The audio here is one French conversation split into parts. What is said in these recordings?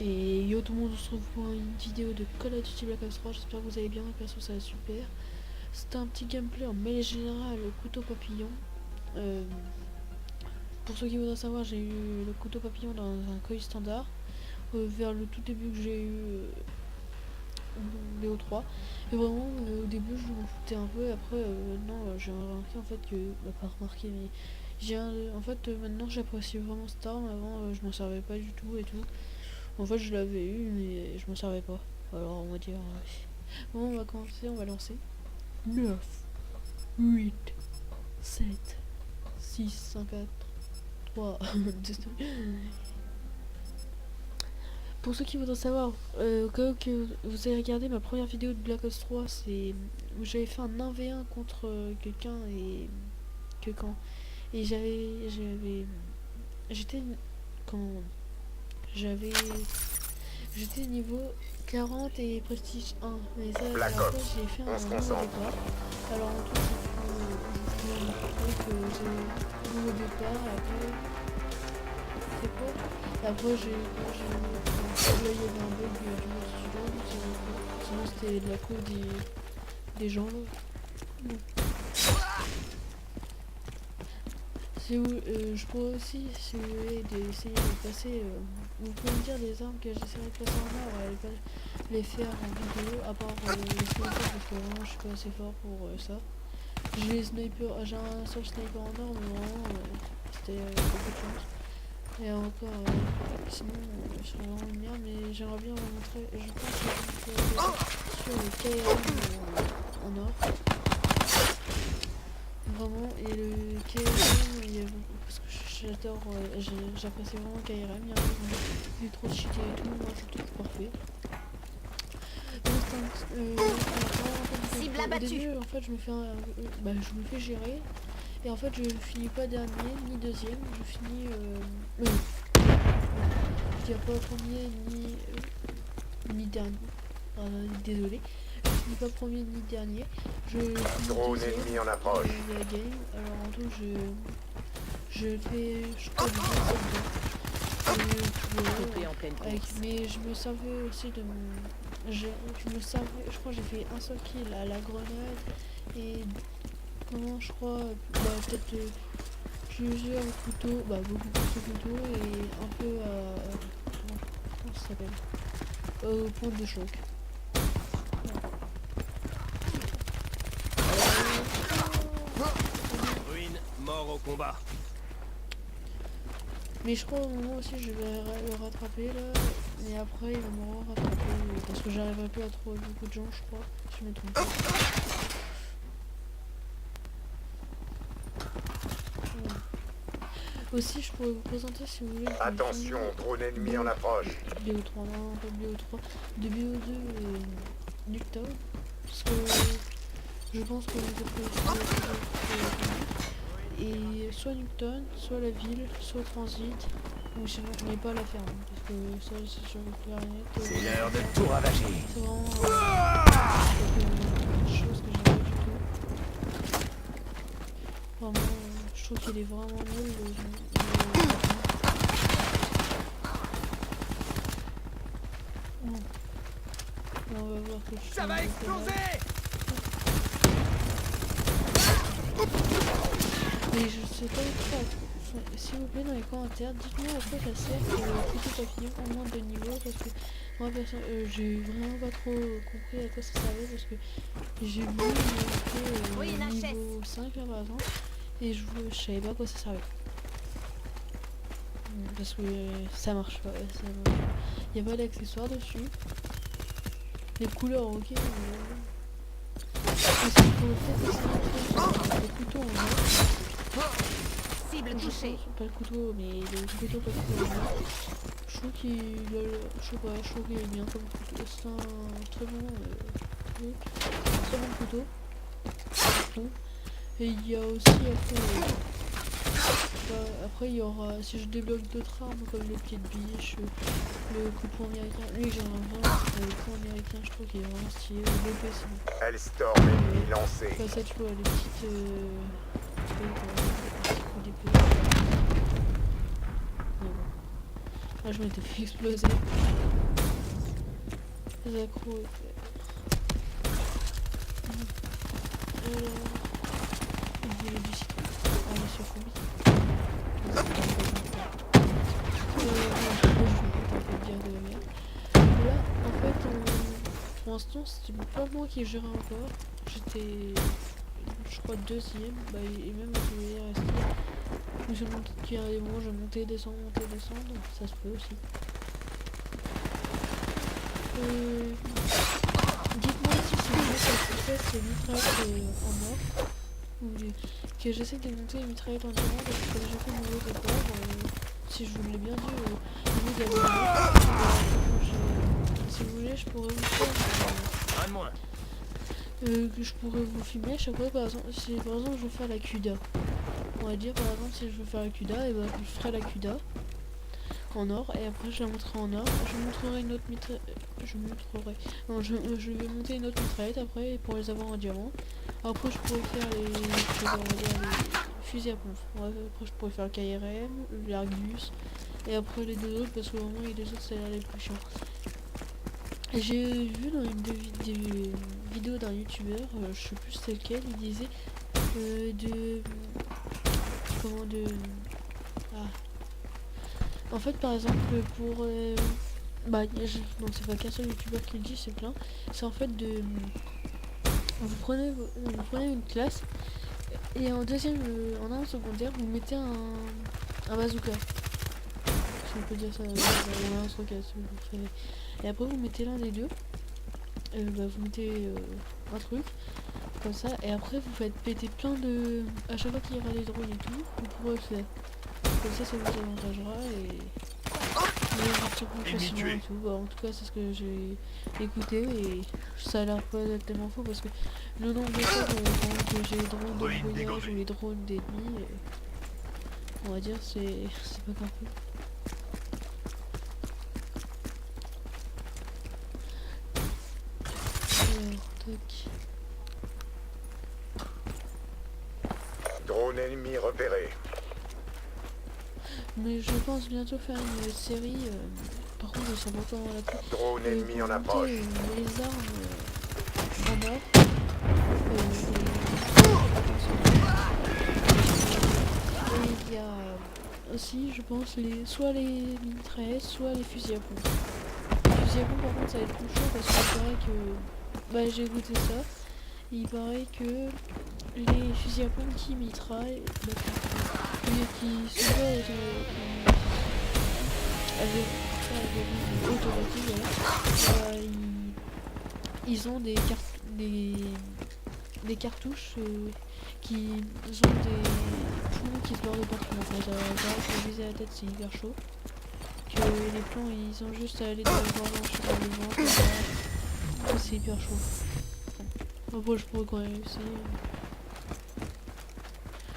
Et yo tout le monde, on se retrouve pour une vidéo de Call of Duty Black Ops 3, j'espère que vous allez bien, perso ça va super. C'était un petit gameplay en mêlée générale, couteau papillon. Pour ceux qui voudraient savoir, j'ai eu le couteau papillon dans un coil standard, vers le tout début que j'ai eu BO3. Et vraiment, au début je m'en foutais un peu, après non, j'ai remarqué en fait que, pas remarqué, mais en fait maintenant j'apprécie vraiment cette arme. Avant je m'en servais pas du tout et tout. En fait, je l'avais eu, mais je m'en servais pas. Alors, on va dire... Bon, on va commencer, on va lancer. 9, 8, 7, 6, 5, 4, 3, 2... Pour ceux qui voudraient savoir, au cas où que vous avez regardé ma première vidéo de Black Ops 3, c'est où j'avais fait un 1v1 contre quelqu'un et... Et j'étais... J'étais niveau 40 et prestige 1. Mais ça, après, j'ai fait un nouveau départ. Alors, en tout, je que j'ai nouveau départ. Après, c'est quoi? Après, là, il y avait un bug du mode student. Sinon, c'était de la code des gens. Là. Je pourrais aussi, si vous voulez, essayer de passer, vous pouvez me dire des armes que j'essaierai de passer en or et pas les faire en vidéo, à part les snipers, parce que vraiment je suis pas assez fort pour ça. J'ai un seul sniper en or, mais vraiment c'était beaucoup de chance. Et encore, sinon je serais vraiment une merde, mais j'aimerais bien vous montrer, je pense que je vais sur le KRM en or. Vraiment, et le KRM, parce que j'adore, j'apprécie vraiment KRM, il y a un trop cheaté et tout, moi c'est tout parfait. Cible Au début, en fait, je me fais gérer, et en fait, je finis pas dernier, ni deuxième, je finis, je dis pas premier, ni dernier, désolé. Je finis pas premier ni dernier. Je finis drone ennemi en approche. La game. Alors en tout je fais je crois du mais je me servais aussi de mon. Je crois que j'ai fait un seul kill à la grenade et comment je crois peut-être plusieurs couteaux, beaucoup plus de couteaux et un peu à comment ça s'appelle au point de choc. Ruine, mort au combat. Mais je crois au moment aussi je vais le rattraper là. Et après il va me rattraper parce que j'arriverai plus à trouver beaucoup de gens je crois. Si je me trompe pas. Aussi je pourrais vous présenter si vous voulez. Attention, drone ennemi en approche. BO3, non, pas BO3. De BO2 Nuketown. Parce que je pense que vous et soit Nuketown, soit la ville, soit Transit, ou sinon je n'ai pas la ferme, parce que ça c'est sur le clarinette. C'est l'heure de tout ravager. C'est vraiment quelque chose que j'aime pas du tout. Vraiment, je trouve qu'il est vraiment nul. On va voir que ça va exploser. Mais je sais pas trop. S'il vous plaît dans les commentaires, dites-moi à quoi ça sert le couteau papillon en moins de niveau, parce que moi j'ai vraiment pas trop compris à quoi ça servait, parce que j'ai vu niveau 5 là par exemple et je savais pas à quoi ça servait. Parce que ça marche pas, il n'y a pas d'accessoires dessus. Les couleurs ok mais... Le couteau en or. Cible touchée. Pas le couteau, mais le couteau papillon. Je trouve qu'il est bien comme couteau. C'est un très bon couteau. Et il y a aussi après il y aura, si je débloque d'autres armes comme les petites biches, le couteau américain, lui j'aimerais vraiment le couteau américain, je trouve qu'il est vraiment stylé, le BP sinon. Hellstorm ennemi lancé. Comme ça tu vois les petites DP. Là je m'étais fait exploser. Les accros éclairs. Alors, il voulait du citron. Ah, monsieur Fourmi. Je vais pas te dire de la merde. Là, en fait, pour l'instant, c'était pas moi qui gérais encore. J'étais, je crois, deuxième. Bah, et même si je voulais rester. Je monte qui arrive, moi je montais, descendre, ça se peut aussi. Dites-moi si c'est bien satisfait ces mitraillettes en or. Ou que j'essaie de monter les mitraillettes en diamant parce que j'ai fait mon lot de port. Si je vous l'ai bien dit au niveau de la vidéo, si vous voulez, je pourrais vous faire. Un de moins. Que je pourrais vous filmer à chaque fois, par exemple, si par exemple je veux faire la CUDA. On va dire par exemple si je veux faire la CUDA, et ben je ferai la CUDA en or et après je la montrerai en or. Je montrerai une autre mitraillette. Je vais monter une autre mitraillette après pour les avoir en diamant. Après je pourrais faire les fusils à pompe. Ouais, après je pourrais faire le KRM, l'Argus et après les deux autres parce que vraiment les deux autres ça a l'air les plus chiants. J'ai vu dans une des vidéos d'un youtubeur, je sais plus c'est lequel, il disait en fait par exemple pour non c'est pas qu'un seul youtubeur qui le dit, c'est plein. C'est en fait vous prenez une classe et en deuxième en un secondaire vous mettez un bazooka. Si on peut dire ça, un roquette, et après vous mettez l'un des deux, vous mettez un truc comme ça et après vous faites péter plein de... à chaque fois qu'il y aura des drones et tout, vous pourrez le faire. Comme ça vous avantagera et vous allez partir plus facilement et tout. Bah, en tout cas c'est ce que j'ai écouté et ça a l'air pas tellement faux parce que le nombre de fois que j'ai les drones de voyage ou les drones d'ennemis, on va dire c'est pas qu'un peu. Drone ennemi repéré. Mais je pense bientôt faire une série. Par contre, je sais pas comment on l'appelle. Drone ennemi en approche. Les armes en or. Et il y a aussi, je pense, soit les mitraillettes, soit les fusils à pompe. Les fusils à pompe, par contre, ça va être plus chaud parce qu'il paraît que. Bah, j'ai goûté ça. Il paraît que les fusils à pompe qui mitraillent, qui sont pas automatiques, ils ont des cartouches qui ont des plombs qui se barrent de partout. En fait, pour viser la tête, c'est hyper chaud. Que les plombs, ils ont juste à aller dans le ventre, c'est hyper chaud. Après, je pourrais quand même essayer.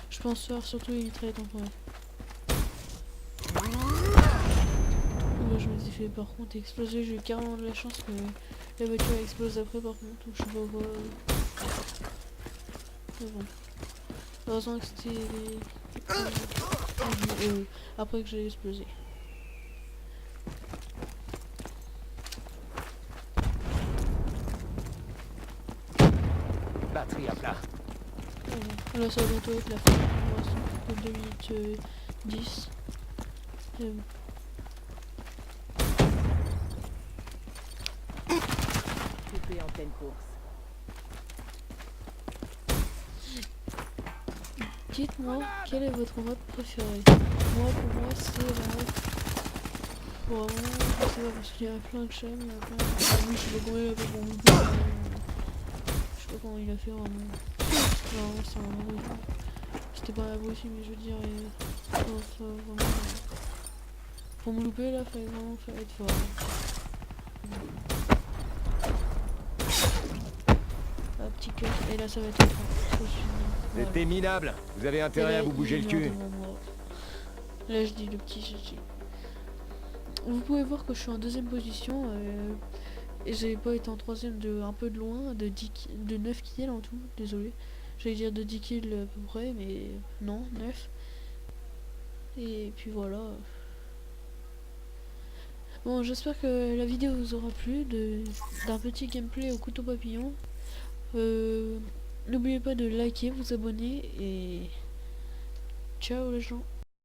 Je pense faire surtout les mitraillettes en vrai. Moi, je m'étais fait par contre exploser. J'ai eu carrément de la chance que la voiture explose après par contre. Je sais pas quoi. Mais bon. Heureusement que c'était après que j'ai explosé. Batterie à plat. Là ça va bientôt être la fin. Il reste plus que 2 minutes 10. Coupé en pleine course. Dites-moi quel est votre mode préféré. Moi pour moi c'est la mode. Vraiment, je sais pas parce qu'il y a plein de chaînes, il y a plein de... je sais pas comment il a fait pour me dire. Je sais pas comment il a fait vraiment. Non, c'est un vrai. C'était pas un aussi, mais je veux dire, vraiment, pour me louper là, fallait vraiment faire être fort. Un petit cœur, et là ça va être fort. C'était minable. Vous avez intérêt à vous bouger le cul. Là je dis le petit GG. Vous pouvez voir que je suis en deuxième position. Et j'ai pas été en troisième de un peu de loin, de 9 kills en tout, désolé. J'allais dire de 10 kills à peu près, mais non, 9. Et puis voilà. Bon, j'espère que la vidéo vous aura plu d'un petit gameplay au couteau papillon. N'oubliez pas de liker, vous abonner et ciao les gens.